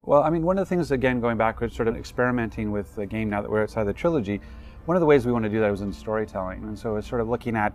Well, I mean, one of the things, again, going backwards, sort of experimenting with the game now that we're outside the trilogy, one of the ways we want to do that was in storytelling. And so it's sort of looking at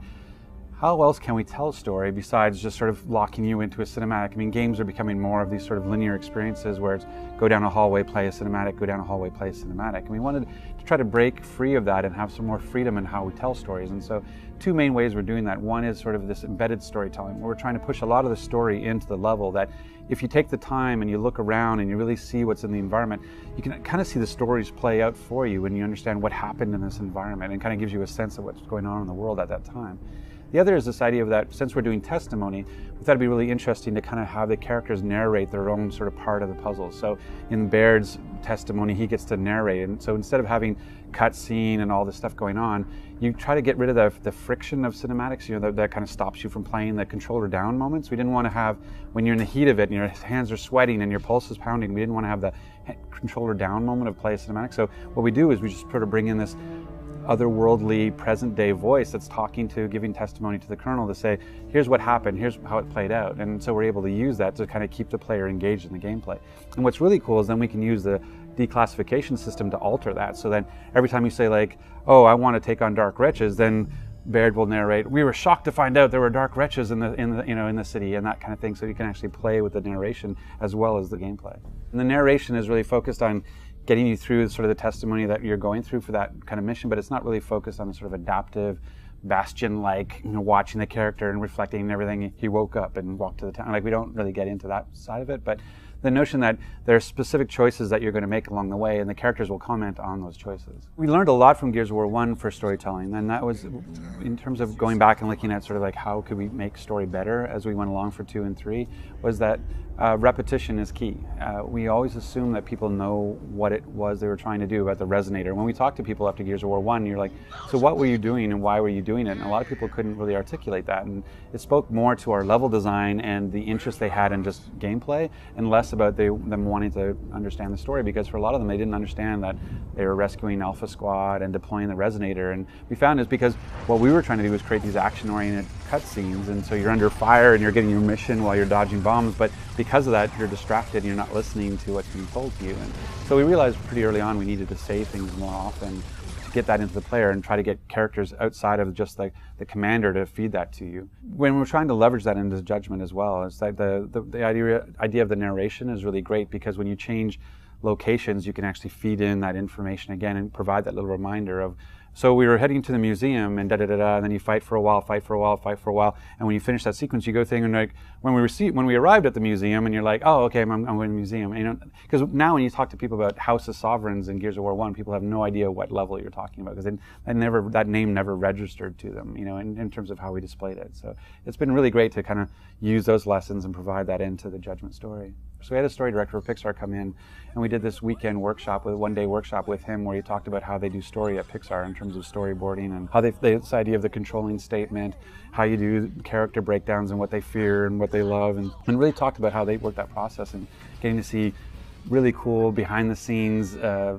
how else can we tell a story besides just sort of locking you into a cinematic? I mean, games are becoming more of these sort of linear experiences where it's go down a hallway, play a cinematic, go down a hallway, play a cinematic. And we wanted to try to break free of that and have some more freedom in how we tell stories. And so two main ways we're doing that. One is sort of this embedded storytelling, where we're trying to push a lot of the story into the level that if you take the time and you look around and you really see what's in the environment, you can kind of see the stories play out for you when you understand what happened in this environment, and kind of gives you a sense of what's going on in the world at that time. The other is this idea of that, since we're doing testimony, we thought it'd be really interesting to kind of have the characters narrate their own sort of part of the puzzle. So in Baird's testimony, he gets to narrate. And so instead of having cut scene and all this stuff going on, you try to get rid of the friction of cinematics, you know, that kind of stops you from playing the controller down moments. We didn't want to have, when you're in the heat of it and your hands are sweating and your pulse is pounding, we didn't want to have the controller down moment of play a cinematic. So what we do is we just sort of bring in this otherworldly present-day voice that's talking to, giving testimony to the Colonel to say, here's what happened, here's how it played out. And so we're able to use that to kind of keep the player engaged in the gameplay. And what's really cool is then we can use the declassification system to alter that. So then every time you say like, oh, I want to take on dark wretches, then Baird will narrate, we were shocked to find out there were dark wretches in the city, and that kind of thing. So you can actually play with the narration as well as the gameplay. And the narration is really focused on getting you through sort of the testimony that you're going through for that kind of mission, but it's not really focused on the sort of adaptive, Bastion-like, you know, watching the character and reflecting on everything. He woke up and walked to the town. Like, we don't really get into that side of it, but the notion that there are specific choices that you're going to make along the way, and the characters will comment on those choices. We learned a lot from Gears of War 1 for storytelling, and that was in terms of going back and looking at sort of like how could we make story better as we went along for 2 and 3, was that repetition is key. We always assume that people know what it was they were trying to do about the resonator. When we talk to people after Gears of War 1, you're like, so what were you doing and why were you doing it? And a lot of people couldn't really articulate that, and it spoke more to our level design and the interest they had in just gameplay, and less about them wanting to understand the story, because for a lot of them they didn't understand that they were rescuing Alpha Squad and deploying the resonator. And we found is because what we were trying to do was create these action-oriented cutscenes, and so you're under fire and you're getting your mission while you're dodging bombs, but because of that you're distracted and you're not listening to what's being told to you. And so we realized pretty early on we needed to say things more often to get that into the player and try to get characters outside of just like the commander to feed that to you. When we're trying to leverage that into judgment as well, it's like the idea of the narration is really great, because when you change locations you can actually feed in that information again and provide that little reminder of, so we were heading to the museum and da-da-da-da, and then you fight for a while, fight for a while, fight for a while, and when you finish that sequence you go thing, and like when we arrived at the museum and you're like, oh, okay, I'm going to the museum. And, you know, because now when you talk to people about House of Sovereigns in Gears of War 1, people have no idea what level you're talking about, because that name never registered to them, you know, in terms of how we displayed it. So it's been really great to kind of use those lessons and provide that into the Judgment story. So we had a story director for Pixar come in, and we did this weekend workshop, one-day workshop with him, where he talked about how they do story at Pixar in terms of storyboarding, and how this idea of the controlling statement, how you do character breakdowns and what they fear and what they love, and really talked about how they work that process, and getting to see really cool behind-the-scenes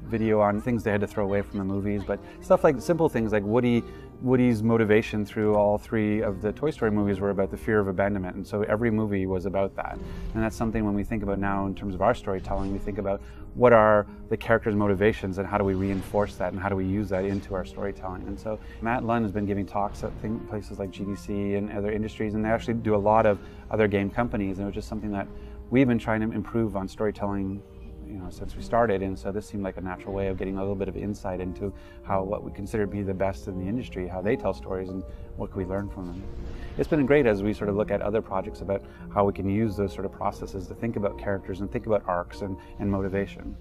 video on things they had to throw away from the movies, but stuff like simple things like Woody's motivation through all 3 of the Toy Story movies were about the fear of abandonment, and so every movie was about that. And that's something when we think about now in terms of our storytelling, we think about what are the characters' motivations and how do we reinforce that and how do we use that into our storytelling. And so Matt Lunn has been giving talks at places like GDC and other industries, and they actually do a lot of other game companies, and it was just something that we've been trying to improve on storytelling, you know, since we started, and so this seemed like a natural way of getting a little bit of insight into how what we consider to be the best in the industry, how they tell stories, and what can we learn from them. It's been great as we sort of look at other projects about how we can use those sort of processes to think about characters and think about arcs and motivation.